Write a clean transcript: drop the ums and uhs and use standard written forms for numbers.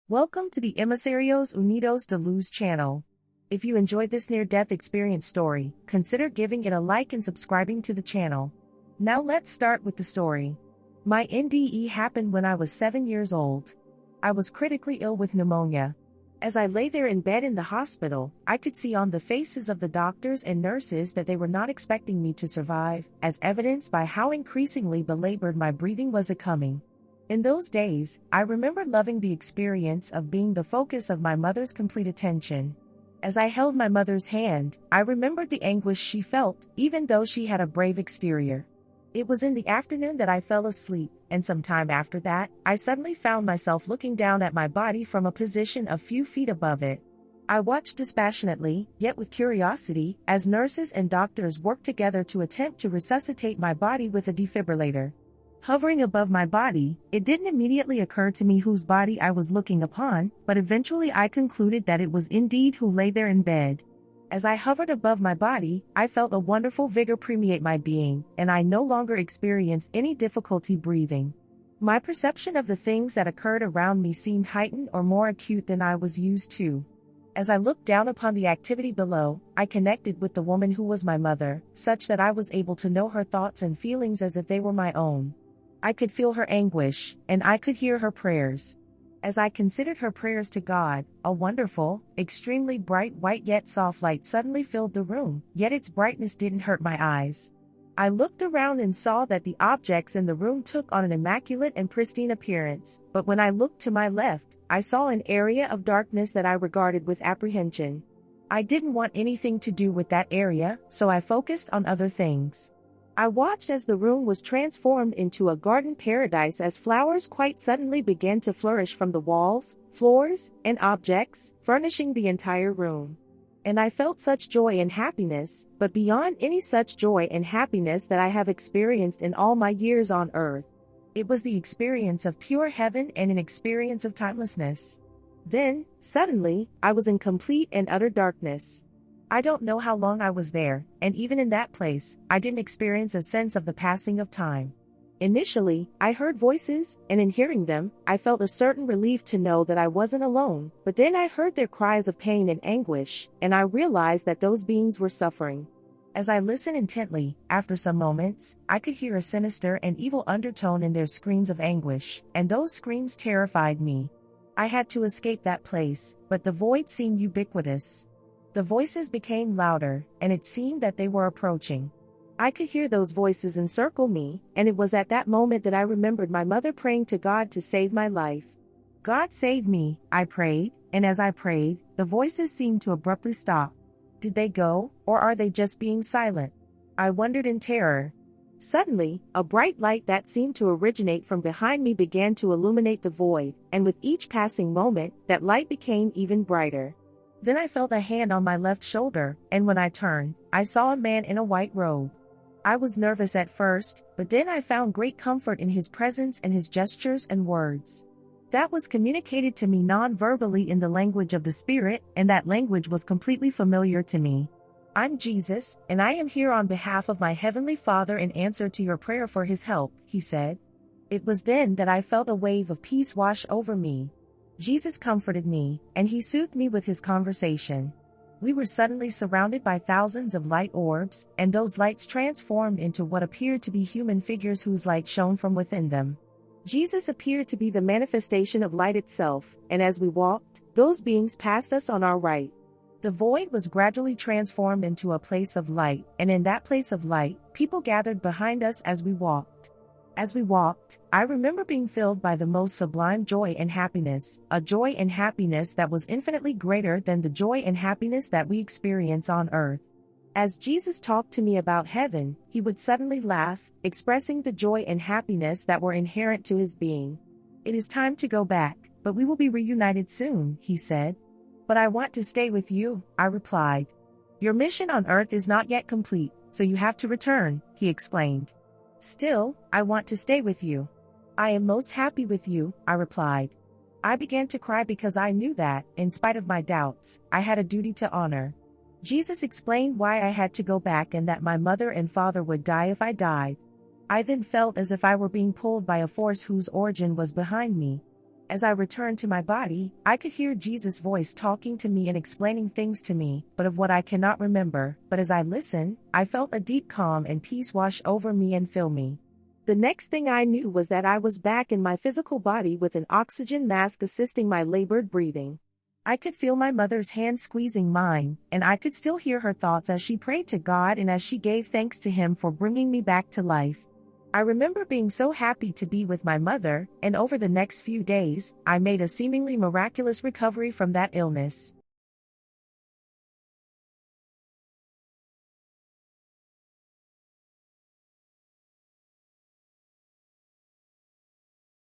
Welcome to the Emisarios Unidos de Luz channel. If you enjoyed this near-death experience story, consider giving it a like and subscribing to the channel. Now let's start with the story. My NDE happened when I was 7 years old. I was critically ill with pneumonia. As I lay there in bed in the hospital, I could see on the faces of the doctors and nurses that they were not expecting me to survive, as evidenced by how increasingly belabored my breathing was becoming. In those days, I remember loving the experience of being the focus of my mother's complete attention. As I held my mother's hand, I remembered the anguish she felt, even though she had a brave exterior. It was in the afternoon that I fell asleep, and some time after that, I suddenly found myself looking down at my body from a position a few feet above it. I watched dispassionately, yet with curiosity, as nurses and doctors worked together to attempt to resuscitate my body with a defibrillator. Hovering above my body, it didn't immediately occur to me whose body I was looking upon, but eventually I concluded that it was indeed who lay there in bed. As I hovered above my body, I felt a wonderful vigor permeate my being, and I no longer experienced any difficulty breathing. My perception of the things that occurred around me seemed heightened or more acute than I was used to. As I looked down upon the activity below, I connected with the woman who was my mother, such that I was able to know her thoughts and feelings as if they were my own. I could feel her anguish, and I could hear her prayers. As I considered her prayers to God, a wonderful, extremely bright white yet soft light suddenly filled the room, yet its brightness didn't hurt my eyes. I looked around and saw that the objects in the room took on an immaculate and pristine appearance, but when I looked to my left, I saw an area of darkness that I regarded with apprehension. I didn't want anything to do with that area, so I focused on other things. I watched as the room was transformed into a garden paradise as flowers quite suddenly began to flourish from the walls, floors, and objects, furnishing the entire room. And I felt such joy and happiness, but beyond any such joy and happiness that I have experienced in all my years on earth. It was the experience of pure heaven and an experience of timelessness. Then, suddenly, I was in complete and utter darkness. I don't know how long I was there, and even in that place, I didn't experience a sense of the passing of time. Initially, I heard voices, and in hearing them, I felt a certain relief to know that I wasn't alone, but then I heard their cries of pain and anguish, and I realized that those beings were suffering. As I listened intently, after some moments, I could hear a sinister and evil undertone in their screams of anguish, and those screams terrified me. I had to escape that place, but the void seemed ubiquitous. The voices became louder, and it seemed that they were approaching. I could hear those voices encircle me, and it was at that moment that I remembered my mother praying to God to save my life. God save me, I prayed, and as I prayed, the voices seemed to abruptly stop. Did they go, or are they just being silent? I wondered in terror. Suddenly, a bright light that seemed to originate from behind me began to illuminate the void, and with each passing moment, that light became even brighter. Then I felt a hand on my left shoulder, and when I turned, I saw a man in a white robe. I was nervous at first, but then I found great comfort in his presence and his gestures and words. That was communicated to me non-verbally in the language of the Spirit, and that language was completely familiar to me. I'm Jesus, and I am here on behalf of my Heavenly Father in answer to your prayer for his help, he said. It was then that I felt a wave of peace wash over me. Jesus comforted me, and he soothed me with his conversation. We were suddenly surrounded by thousands of light orbs, and those lights transformed into what appeared to be human figures whose light shone from within them. Jesus appeared to be the manifestation of light itself, and as we walked, those beings passed us on our right. The void was gradually transformed into a place of light, and in that place of light, people gathered behind us as we walked. As we walked, I remember being filled by the most sublime joy and happiness, a joy and happiness that was infinitely greater than the joy and happiness that we experience on earth. As Jesus talked to me about heaven, he would suddenly laugh, expressing the joy and happiness that were inherent to his being. It is time to go back, but we will be reunited soon, he said. But I want to stay with you, I replied. Your mission on earth is not yet complete, so you have to return, he explained. Still, I want to stay with you. I am most happy with you, I replied. I began to cry because I knew that, in spite of my doubts, I had a duty to honor. Jesus explained why I had to go back and that my mother and father would die if I died. I then felt as if I were being pulled by a force whose origin was behind me. As I returned to my body, I could hear Jesus' voice talking to me and explaining things to me, but of what I cannot remember. But as I listened, I felt a deep calm and peace wash over me and fill me. The next thing I knew was that I was back in my physical body with an oxygen mask assisting my labored breathing. I could feel my mother's hand squeezing mine, and I could still hear her thoughts as she prayed to God and as she gave thanks to Him for bringing me back to life. I remember being so happy to be with my mother, and over the next few days, I made a seemingly miraculous recovery from that illness.